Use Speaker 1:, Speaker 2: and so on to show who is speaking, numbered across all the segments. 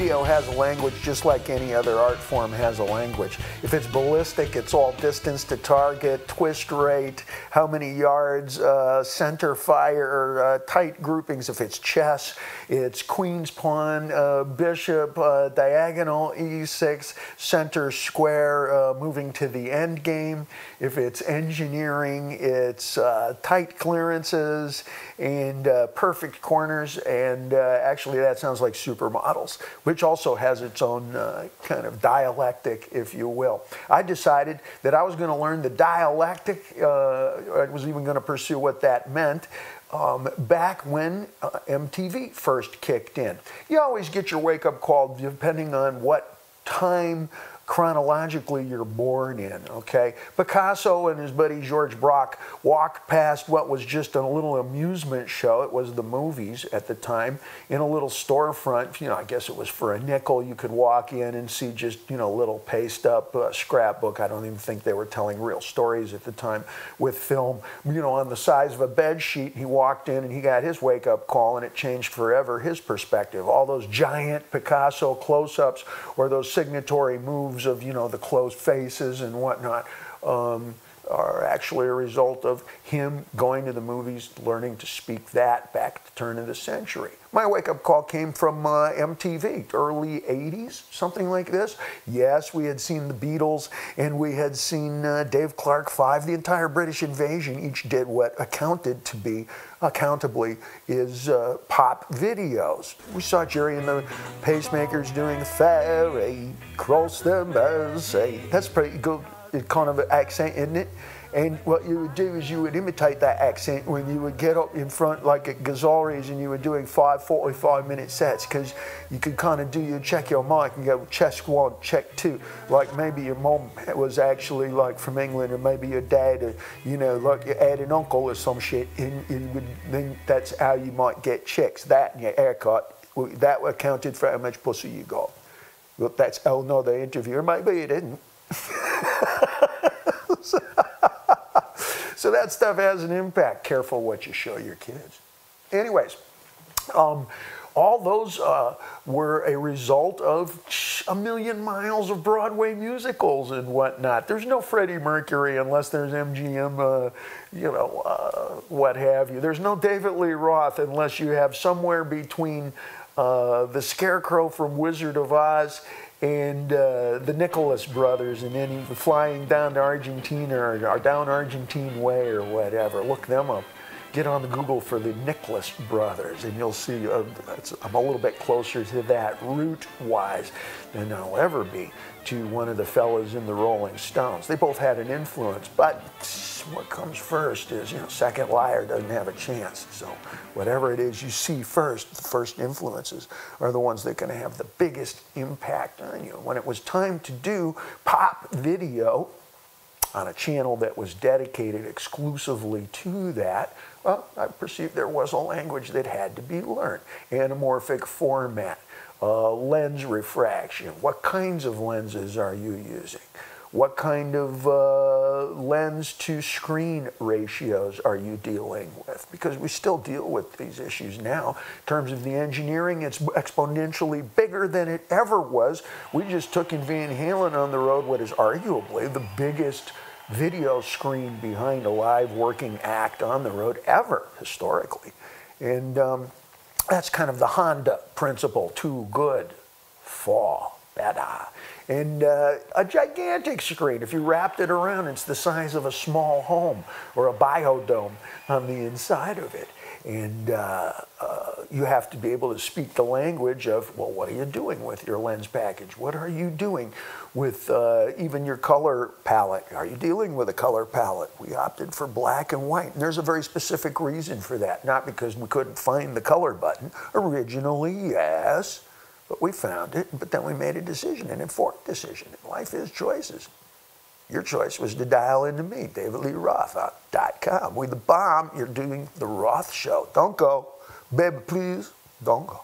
Speaker 1: video has a language just like any other art form has a language. If it's ballistic, it's all distance to target, twist rate, how many yards, center fire, tight groupings. If it's chess, it's queen's pawn, bishop, diagonal, e6, center square, moving to the end game. If it's engineering, it's tight clearances and perfect corners, and actually that sounds like supermodels, which also has its own kind of dialectic, if you will. I decided that I was going to learn the dialectic. I was even going to pursue what that meant back when MTV first kicked in. You always get your wake-up call depending on what time chronologically you're born in, okay? Picasso and his buddy George Braque walked past what was just a little amusement show. It was the movies at the time, in a little storefront. You know, I guess it was for a nickel. You could walk in and see just, you know, little paste up scrapbook. I don't even think they were telling real stories at the time with film, you know, on the size of a bed sheet. He walked in and he got his wake-up call, and it changed forever his perspective. All those giant Picasso close-ups or those signatory moves of, you know, the closed faces and whatnot are actually a result of him going to the movies, learning to speak that back at the turn of the century. My wake-up call came from MTV, early 80s, something like this. Yes, we had seen the Beatles, and we had seen Dave Clark 5, the entire British invasion. Each did what accounted to be, accountably, is pop videos. We saw Jerry and the Pacemakers doing Ferry, Cross the Mersey. That's pretty good kind of an accent, isn't it? And what you would do is you would imitate that accent when you would get up in front, like at Gazzari's, and you were doing 5 45-minute sets, because you could kind of check your mic and go check 1, check 2. Like maybe your mom was actually like from England, or maybe your dad, or, you know, like your aunt and uncle or some shit, and then that's how you might get checks. That and your haircut, that accounted for how much pussy you got. But that's another interview, or maybe it didn't. So that stuff has an impact. Careful what you show your kids. Anyways, all those were a result of a million miles of Broadway musicals and whatnot. There's no Freddie Mercury unless there's MGM, you know, what have you. There's no David Lee Roth unless you have somewhere between the Scarecrow from Wizard of Oz and the Nicholas brothers, and then flying down to Argentina or down Argentine Way or whatever. Look them up. Get on the Google for the Nicholas brothers, and you'll see I'm a little bit closer to that route-wise than I'll ever be to one of the fellas in the Rolling Stones. They both had an influence, but what comes first is, you know, second liar doesn't have a chance. So whatever it is you see first, the first influences are the ones that are going to have the biggest impact on you. When it was time to do pop video on a channel that was dedicated exclusively to that, well, I perceived there was a language that had to be learned. Anamorphic format, lens refraction. What kinds of lenses are you using? What kind of lens to screen ratios are you dealing with? Because we still deal with these issues now. In terms of the engineering, it's exponentially bigger than it ever was. We just took in Van Halen on the road what is arguably the biggest video screen behind a live working act on the road ever, historically. And that's kind of the Honda principle: too good, fall better. And a gigantic screen. If you wrapped it around, it's the size of a small home or a biodome on the inside of it. And you have to be able to speak the language of, well, what are you doing with your lens package? What are you doing with even your color palette? Are you dealing with a color palette? We opted for black and white. And there's a very specific reason for that. Not because we couldn't find the color button. Originally, yes. But we found it, but then we made a decision, an informed decision. Life is choices. Your choice was to dial into me, DavidLeeRoth.com. With the bomb, you're doing the Roth Show. Don't go. Baby, please, don't go.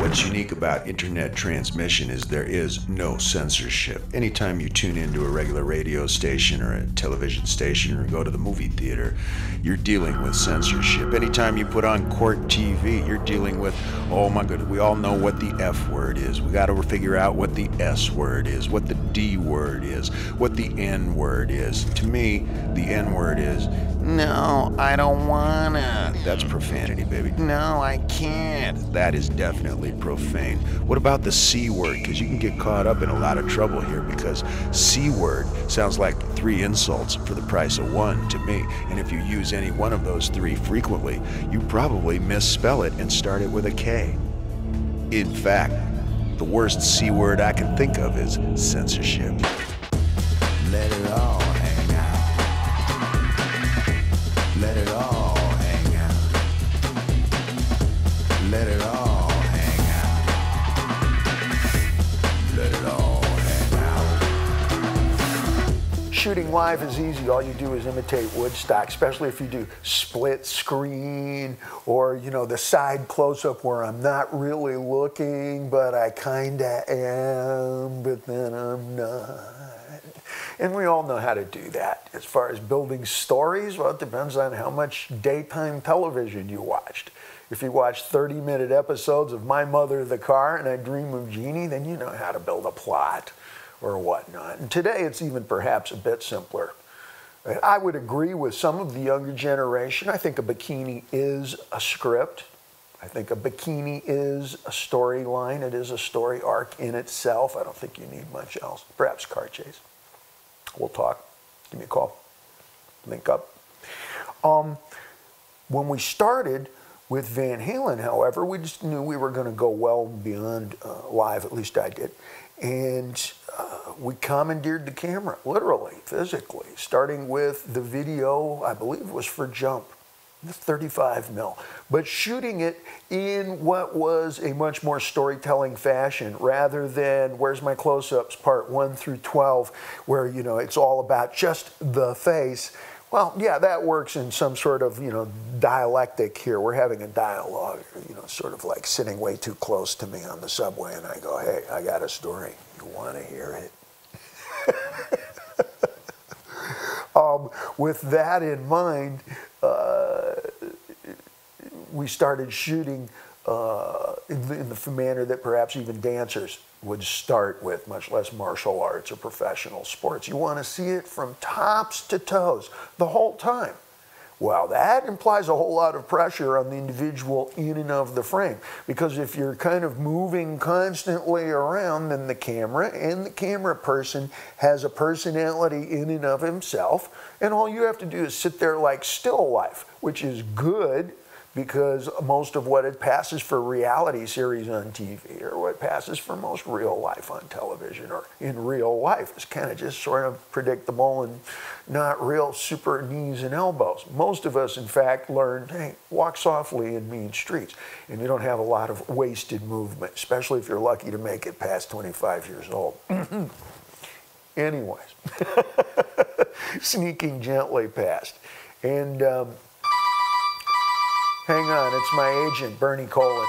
Speaker 2: What's unique about about internet transmission is there is no censorship. Anytime you tune into a regular radio station or a television station or go to the movie theater, you're dealing with censorship. Anytime you put on court TV, you're dealing with, oh my goodness, we all know what the F word is. We got to figure out what the S word is, what the D word is, what the N word is. To me, the N word is, no, I don't wanna. That's profanity, baby. No, I can't. That is definitely profane. What about the C word? Because you can get caught up in a lot of trouble here, because C word sounds like 3 insults for the price of 1 to me. And if you use any one of those 3 frequently, you probably misspell it and start it with a K. In fact, the worst C word I can think of is censorship. Let it all hang out. Let it all hang out. Let it all hang out. Let it all hang out.
Speaker 1: Shooting live is easy. All you do is imitate Woodstock, especially if you do split screen or, you know, the side close-up where I'm not really looking, but I kinda am, but then I'm not. And we all know how to do that. As far as building stories, well, it depends on how much daytime television you watched. If you watched 30-minute episodes of My Mother, the Car, and I Dream of Jeannie, then you know how to build a plot or whatnot. And today it's even perhaps a bit simpler. I would agree with some of the younger generation. I think a bikini is a script. I think a bikini is a storyline. It is a story arc in itself. I don't think you need much else. Perhaps car chase. We'll talk. Give me a call. Link up. When we started with Van Halen, however, we just knew we were going to go well beyond live. At least I did. And we commandeered the camera, literally, physically, starting with the video, I believe was for Jump, the 35 mil, but shooting it in what was a much more storytelling fashion rather than Where's My Close-Ups part 1 through 12, where, you know, it's all about just the face. Well, yeah, that works in some sort of, you know, dialectic here. We're having a dialogue, you know, sort of like sitting way too close to me on the subway, and I go, hey, I got a story. You want to hear it? With that in mind, we started shooting in the manner that perhaps even dancers would start with, much less martial arts or professional sports. You want to see it from tops to toes the whole time. Well, that implies a whole lot of pressure on the individual in and of the frame, because if you're kind of moving constantly around, then the camera and the camera person has a personality in and of himself, and all you have to do is sit there like still life, which is good, because most of what it passes for reality series on TV or what passes for most real life on television or in real life is kind of just sort of predictable and not real super knees and elbows. Most of us, in fact, learned, hey, walk softly in mean streets. And you don't have a lot of wasted movement, especially if you're lucky to make it past 25 years old. Anyways, sneaking gently past. And hang on, it's my agent, Bernie Colin.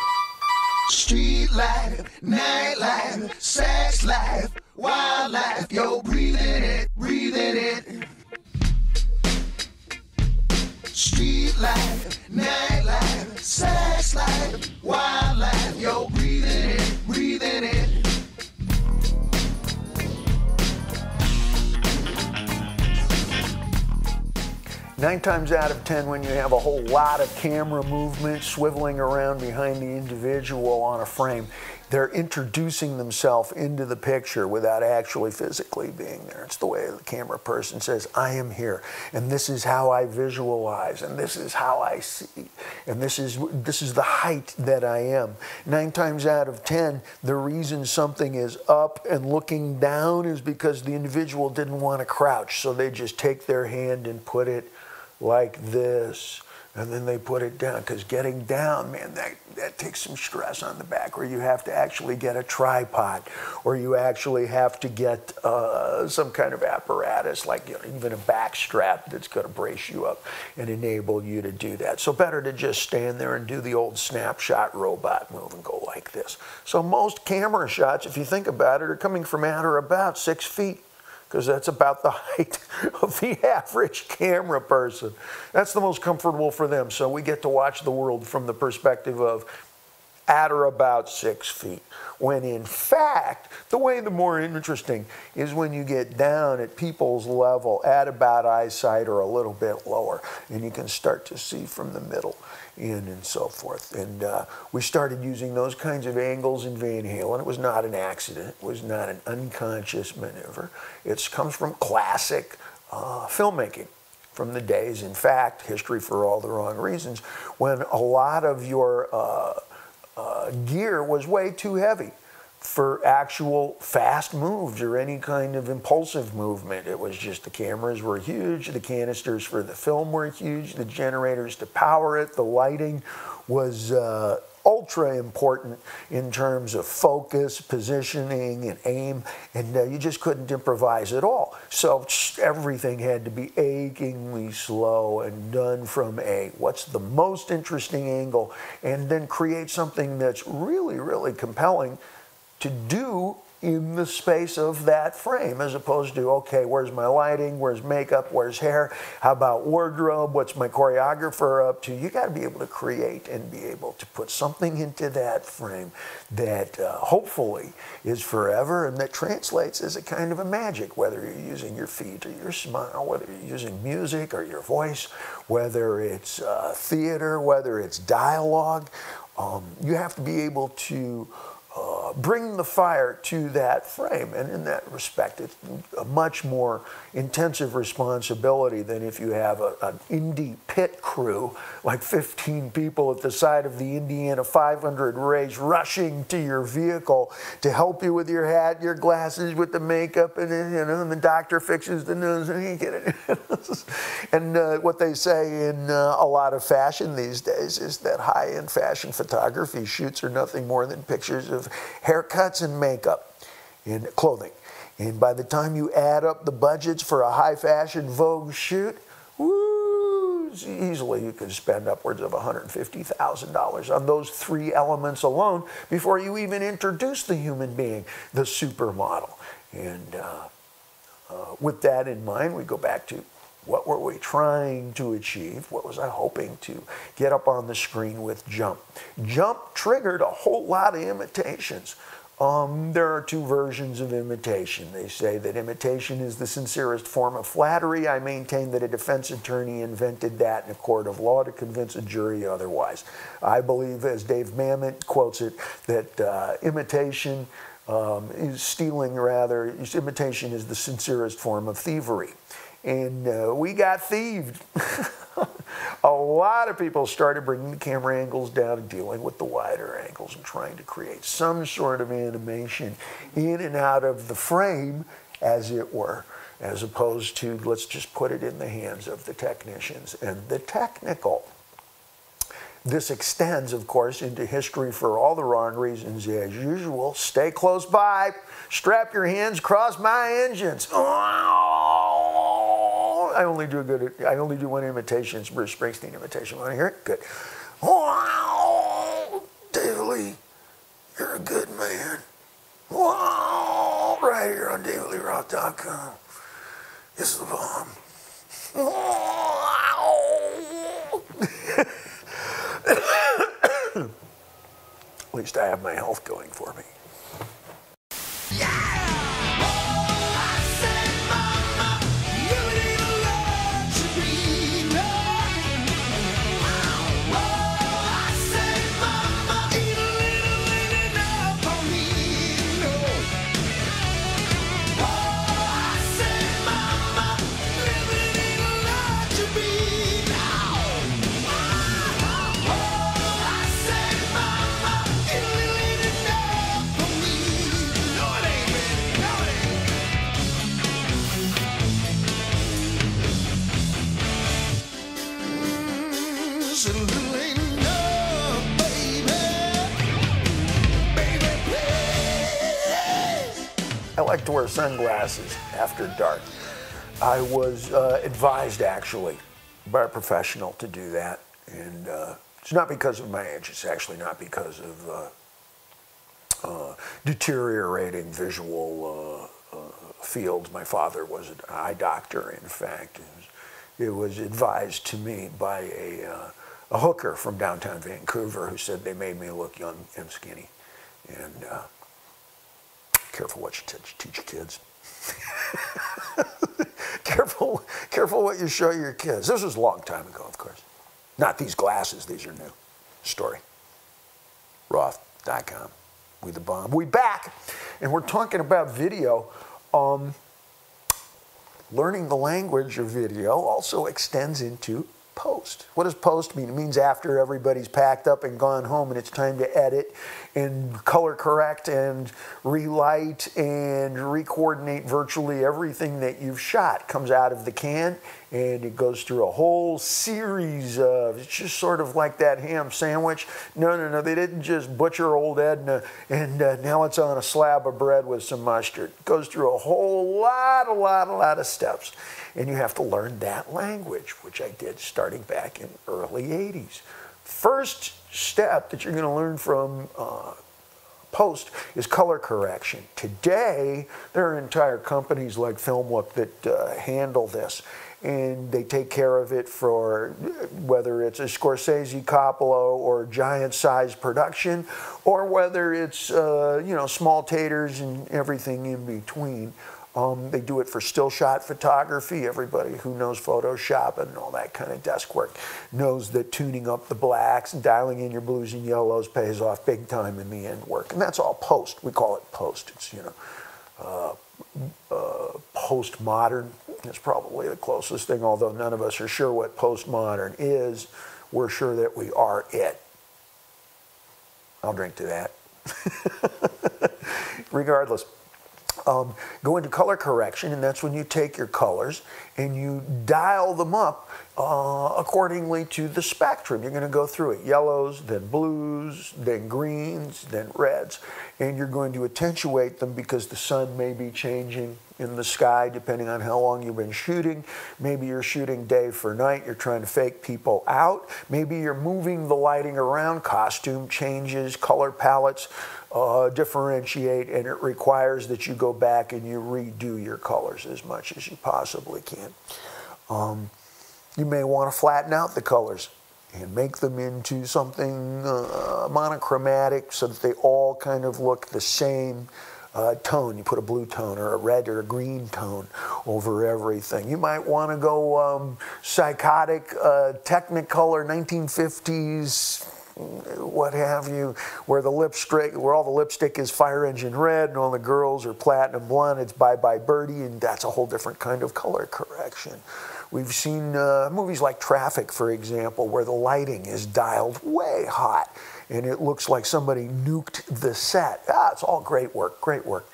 Speaker 3: Street life, night life, sex life, wildlife, yo, breathing it, breathing it. Street life, night life, sex life, wildlife, yo, breathing it, breathing it.
Speaker 1: 9 times out of 10, when you have a whole lot of camera movement swiveling around behind the individual on a frame, they're introducing themselves into the picture without actually physically being there. It's the way the camera person says, I am here, and this is how I visualize, and this is how I see, and this is the height that I am. 9 times out of 10, the reason something is up and looking down is because the individual didn't want to crouch, so they just take their hand and put it like this, and then they put it down, because getting down, man, that takes some stress on the back, or you have to actually get a tripod, or you actually have to get some kind of apparatus, like even a back strap that's going to brace you up and enable you to do that. So better to just stand there and do the old snapshot robot move and go like this. So most camera shots, if you think about it, are coming from at or about 6 feet, because that's about the height of the average camera person. That's the most comfortable for them. So we get to watch the world from the perspective of at or about 6 feet. When in fact, the more interesting is when you get down at people's level at about eyesight or a little bit lower, and you can start to see from the middle in and so forth. And we started using those kinds of angles in Van Halen. It was not an accident. It was not an unconscious maneuver. It comes from classic filmmaking from the days, in fact, History for All the Wrong Reasons, when a lot of your gear was way too heavy for actual fast moves or any kind of impulsive movement. It was just the cameras were huge, the canisters for the film were huge, the generators to power it, the lighting was ultra important in terms of focus, positioning, and aim, and you just couldn't improvise at all. So everything had to be achingly slow and done from what's the most interesting angle, and then create something that's really, really compelling to do in the space of that frame, as opposed to, okay, where's my lighting, where's makeup, where's hair, how about wardrobe, what's my choreographer up to? You got to be able to create and be able to put something into that frame that hopefully is forever and that translates as a kind of a magic, whether you're using your feet or your smile, whether you're using music or your voice, whether it's theater, whether it's dialogue. You have to be able to bring the fire to that frame, and in that respect it's a much more intensive responsibility than if you have an indie pit crew, like 15 people at the side of the Indiana 500 race rushing to your vehicle to help you with your hat, your glasses, with the makeup, and and the doctor fixes the nose and you get it. And what they say in a lot of fashion these days is that high-end fashion photography shoots are nothing more than pictures of haircuts and makeup and clothing. And by the time you add up the budgets for a high fashion Vogue shoot, woo, easily you could spend upwards of $150,000 on those three elements alone before you even introduce the human being, the supermodel. And with that in mind, we go back to what were we trying to achieve? What was I hoping to get up on the screen with Jump? Jump triggered a whole lot of imitations. There are two versions of imitation. They say that imitation is the sincerest form of flattery. I maintain that a defense attorney invented that in a court of law to convince a jury otherwise. I believe, as Dave Mamet quotes it, that imitation is stealing, rather, imitation is the sincerest form of thievery. And we got thieved. A lot of people started bringing the camera angles down and dealing with the wider angles and trying to create some sort of animation in and out of the frame, as it were, as opposed to let's just put it in the hands of the technicians and the technical. This extends, of course, into history for all the wrong reasons as usual. Stay close by, strap your hands, cross my engines. I only do one imitation. It's Bruce Springsteen imitation. Want to hear it? Good. Wow, David Lee, you're a good man. Wow, right here on DavidLeeRoth.com. This is the bomb. Wow. At least I have my health going for me.
Speaker 3: absolutely no, baby. Baby, please.
Speaker 1: I like to wear sunglasses after dark. I was advised, actually, by a professional to do that. And it's not because of my age. It's actually not because of deteriorating visual fields. My father was an eye doctor, in fact. It was advised to me by a hooker from downtown Vancouver who said they made me look young and skinny. And careful what you teach your kids. Careful what you show your kids. This was a long time ago, of course. Not these glasses, these are new. Story. Roth.com. We the bomb. We back, and we're talking about video. Learning the language of video also extends into post. What does post mean? It means after everybody's packed up and gone home and it's time to edit and color correct and relight and re-coordinate virtually everything that you've shot. Comes out of the can and it goes through a whole series of, it's just sort of like that ham sandwich. No, they didn't just butcher old Edna and now it's on a slab of bread with some mustard. It goes through a whole lot of steps. And you have to learn that language, which I did starting back in early 80s. First step that you're going to learn from post is color correction. Today, there are entire companies like FilmLook that handle this. And they take care of it for whether it's a Scorsese, Coppola, or giant-sized production, or whether it's small taters and everything in between. They do it for still shot photography. Everybody who knows Photoshop and all that kind of desk work knows that tuning up the blacks and dialing in your blues and yellows pays off big time in the end work. And that's all post. We call it post. It's, postmodern is probably the closest thing, although none of us are sure what postmodern is. We're sure that we are it. I'll drink to that. Regardless. Go into color correction, and that's when you take your colors and you dial them up accordingly to the spectrum. You're going to go through it. Yellows, then blues, then greens, then reds. And you're going to attenuate them because the sun may be changing in the sky depending on how long you've been shooting. Maybe you're shooting day for night. You're trying to fake people out. Maybe you're moving the lighting around. Costume changes, color palettes differentiate, and it requires that you go back and you redo your colors as much as you possibly can. You may want to flatten out the colors and make them into something monochromatic so that they all kind of look the same tone. You put a blue tone or a red or a green tone over everything. You might want to go psychotic, Technicolor 1950s, what have you, where all the lipstick is fire engine red and all the girls are platinum blonde. It's Bye Bye Birdie, and that's a whole different kind of color correction. We've seen movies like Traffic, for example, where the lighting is dialed way hot and it looks like somebody nuked the set. It's all great work, great work.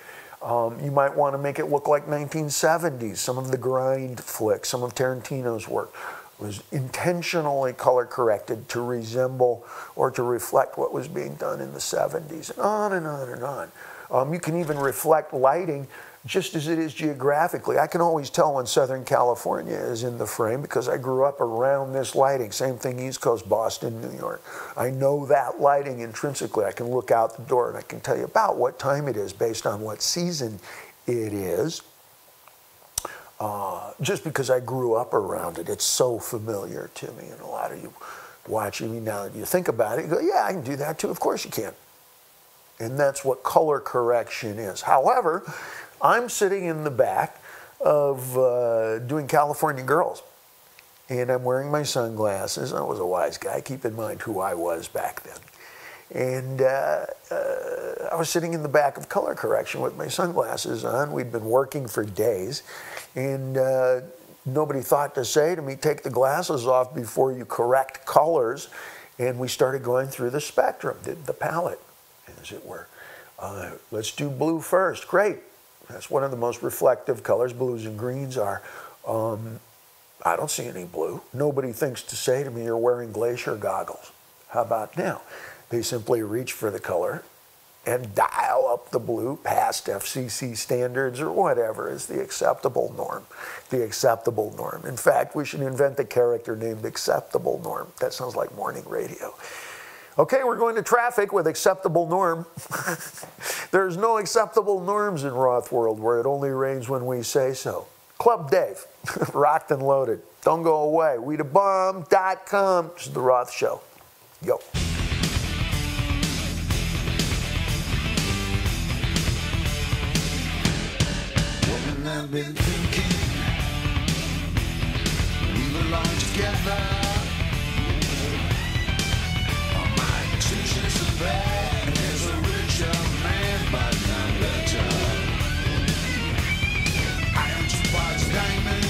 Speaker 1: You might want to make it look like 1970s. Some of the grind flicks, some of Tarantino's work was intentionally color corrected to resemble or to reflect what was being done in the 70s, and on and on and on. You can even reflect lighting just as it is geographically. I can always tell when Southern California is in the frame because I grew up around this lighting. Same thing East Coast, Boston, New York. I know that lighting intrinsically. I can look out the door and I can tell you about what time it is based on what season it is. Just because I grew up around it, it's so familiar to me. And a lot of you watching me now, you think about it, you go, yeah, I can do that too. Of course you can. And that's what color correction is. However, I'm sitting in the back of doing California Girls. And I'm wearing my sunglasses. I was a wise guy. Keep in mind who I was back then. And I was sitting in the back of color correction with my sunglasses on. We'd been working for days. And nobody thought to say to me, take the glasses off before you correct colors. And we started going through the spectrum, the palette, as it were. Let's do blue first. Great. That's one of the most reflective colors. Blues and greens are. I don't see any blue. Nobody thinks to say to me, you're wearing glacier goggles. How about now? They simply reach for the color and dial up the blue past FCC standards or whatever is the acceptable norm. The acceptable norm. In fact, we should invent a character named Acceptable Norm. That sounds like morning radio. Okay, we're going to traffic with Acceptable Norm. There's no acceptable norms in Roth World where it only rains when we say so. Club Dave, rocked and loaded. Don't go away. WeDaBomb.com. This is The Roth Show. Yo.
Speaker 3: Woman, I've been thinking we belong together. My extension is so bad, and there's a richer man, but not better. I am just Bob's diamond.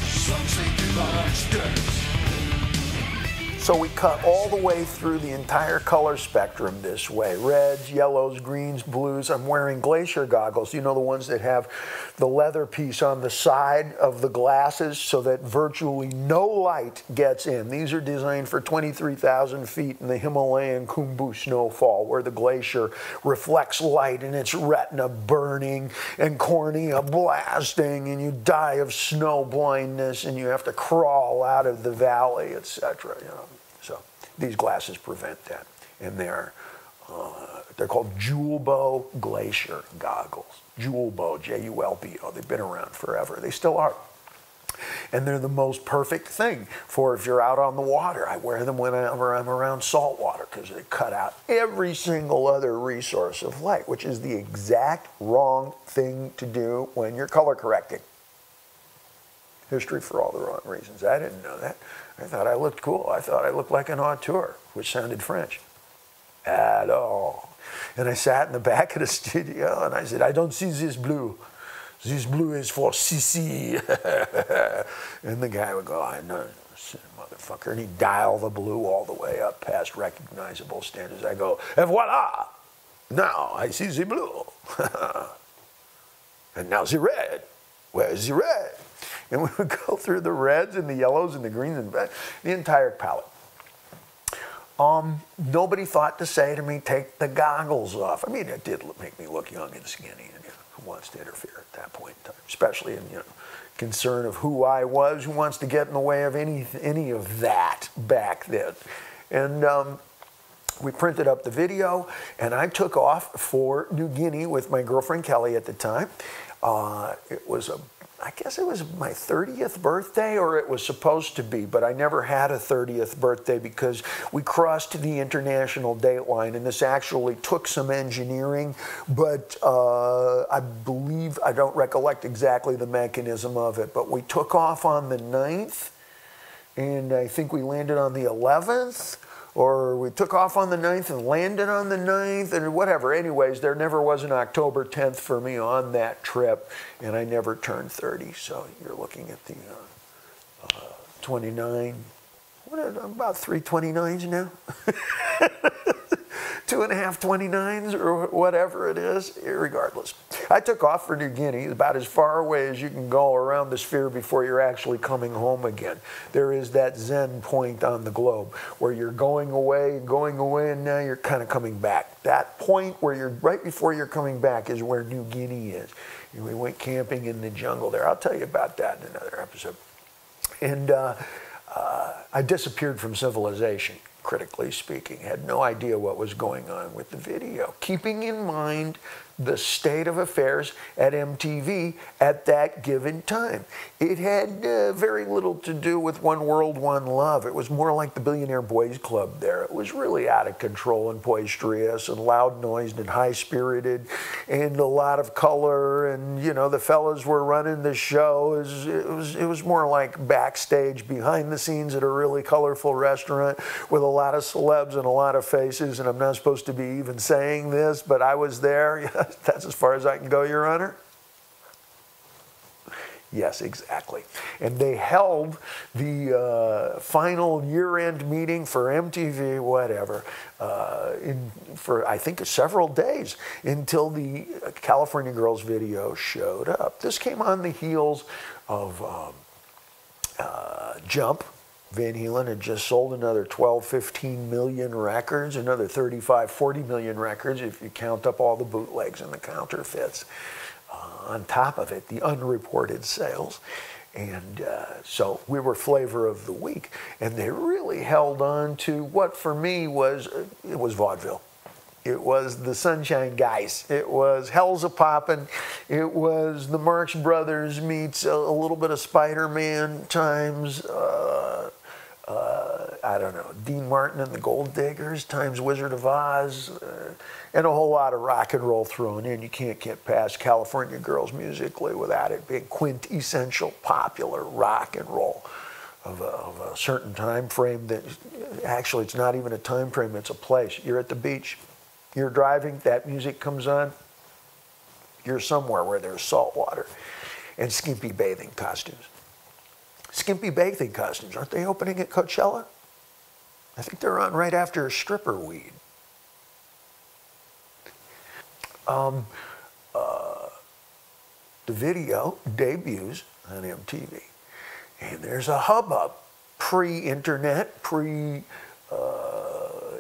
Speaker 3: Some say they large dirt.
Speaker 1: So we cut all the way through the entire color spectrum this way. Reds, yellows, greens, blues. I'm wearing glacier goggles. You know, the ones that have the leather piece on the side of the glasses so that virtually no light gets in. These are designed for 23,000 feet in the Himalayan Khumbu snowfall where the glacier reflects light and its retina burning and cornea blasting and you die of snow blindness and you have to crawl out of the valley, etc. You know. So these glasses prevent that, and they're called Julbo glacier goggles. Julbo, Julbo. They've been around forever. They still are. And they're the most perfect thing for if you're out on the water. I wear them whenever I'm around salt water because they cut out every single other resource of light, which is the exact wrong thing to do when you're color correcting. History for all the wrong reasons. I didn't know that. I thought I looked cool. I thought I looked like an auteur, which sounded French. At all. And I sat in the back of the studio and I said, I don't see this blue. This blue is for Sissi. And the guy would go, I know, motherfucker. And he'd dial the blue all the way up past recognizable standards. I go, et voila! Now I see the blue. And now the red. Where's the red? And we would go through the reds and the yellows and the greens and the entire palette. Nobody thought to say to me, take the goggles off. I mean, it did make me look young and skinny. And, who wants to interfere at that point in time? Especially in, concern of who I was. Who wants to get in the way of any of that back then? And we printed up the video, and I took off for New Guinea with my girlfriend Kelly at the time. It was I guess it was my 30th birthday, or it was supposed to be, but I never had a 30th birthday because we crossed the international date line, and this actually took some engineering, but I believe, I don't recollect exactly the mechanism of it, but we took off on the 9th, and I think we landed on the 11th, or we took off on the 9th and landed on the 9th, and whatever. Anyways, there never was an October 10th for me on that trip, and I never turned 30. So you're looking at the 29, about 3 29s now? 2.5 29s or whatever it is, regardless. I took off for New Guinea, about as far away as you can go around the sphere before you're actually coming home again. There is that Zen point on the globe where you're going away, and now you're kind of coming back. That point where you're right before you're coming back is where New Guinea is. And we went camping in the jungle there. I'll tell you about that in another episode. And I disappeared from civilization. Critically speaking, had no idea what was going on with the video. Keeping in mind the state of affairs at MTV at that given time. It had very little to do with One World, One Love. It was more like the Billionaire Boys Club there. It was really out of control and boisterous and loud-noised and high-spirited and a lot of color, and the fellas were running the show. It was more like backstage behind the scenes at a really colorful restaurant with a lot of celebs and a lot of faces, and I'm not supposed to be even saying this, but I was there. That's as far as I can go, Your Honor. Yes, exactly. And they held the final year-end meeting for MTV, whatever, for I think several days until the California Girls video showed up. This came on the heels of Jump. Van Halen had just sold another 12, 15 million records, another 35, 40 million records if you count up all the bootlegs and the counterfeits. On top of it, the unreported sales. And so we were flavor of the week. And they really held on to what for me was, it was vaudeville. It was the Sunshine Guys. It was Hell's A-Poppin'. It was the Marx Brothers meets a little bit of Spider-Man times, I don't know, Dean Martin and the Gold Diggers times Wizard of Oz, and a whole lot of rock and roll thrown in. You can't get past California Girls musically without it being quintessential popular rock and roll of a certain time frame that, actually it's not even a time frame, it's a place. You're at the beach. You're driving, that music comes on, you're somewhere where there's salt water and skimpy bathing costumes. Skimpy bathing costumes, aren't they opening at Coachella? I think they're on right after Stripper Weed. The video debuts on MTV, and there's a hubbub, pre-internet,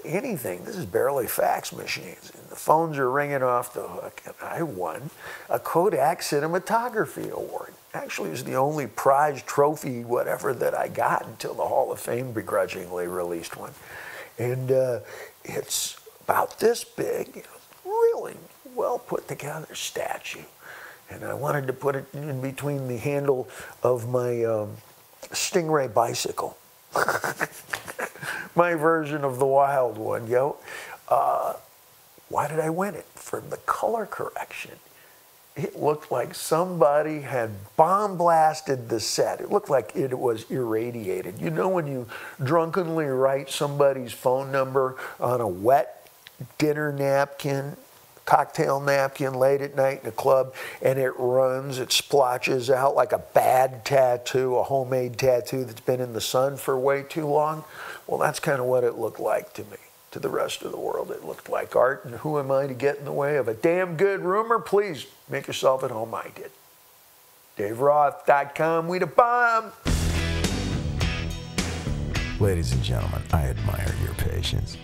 Speaker 1: anything. This is barely fax machines. And the phones are ringing off the hook, and I won a Kodak Cinematography Award. Actually, it was the only prize, trophy, whatever that I got until the Hall of Fame begrudgingly released one. And it's about this big, really well put together statue. And I wanted to put it in between the handle of my Stingray bicycle. My version of the wild one, yo. Why did I win it? For the color correction. It looked like somebody had bomb blasted the set. It looked like it was irradiated. You know when you drunkenly write somebody's phone number on a wet dinner napkin, cocktail napkin late at night in a club, and it runs, it splotches out like a bad tattoo, a homemade tattoo that's been in the sun for way too long? Well, that's kind of what it looked like to me. To the rest of the world, it looked like art, and who am I to get in the way of a damn good rumor? Please make yourself at home. I did. DaveRoth.com, we the bomb.
Speaker 2: Ladies and gentlemen, I admire your patience.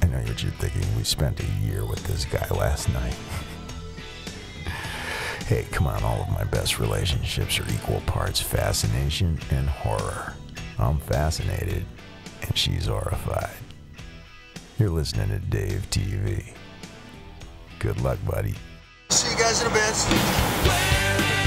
Speaker 2: I know what you're thinking. We spent a year with this guy last night. Hey, come on, all of my best relationships are equal parts fascination and horror. I'm fascinated, and she's horrified. You're listening to Dave TV. Good luck, buddy.
Speaker 3: See you guys in a bit.